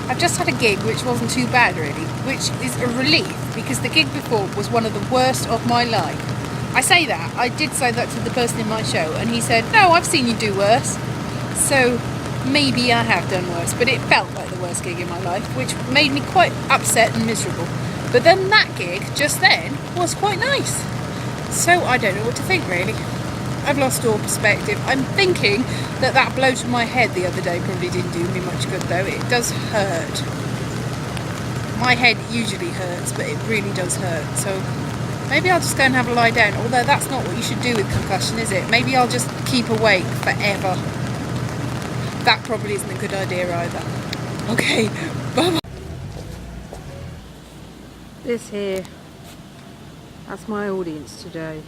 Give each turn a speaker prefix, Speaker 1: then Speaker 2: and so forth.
Speaker 1: I've just had a gig which wasn't too bad really, which is a relief because the gig before was one of the worst of my life. I say that, I did say that to the person in my show and he said, no, I've seen you do worse. So maybe I have done worse, but it felt like the worst gig in my life, which made me quite upset and miserable. But then that gig, just then, was quite nice. So I don't know what to think really. I've lost all perspective. I'm thinking that blow to my head the other day probably didn't do me much good though. It does hurt. My head usually hurts, but it really does hurt. So maybe I'll just go and have a lie down. Although that's not what you should do with concussion, is it? Maybe I'll just keep awake forever. That probably isn't a good idea either. Okay, bye-bye. This here, that's my audience today.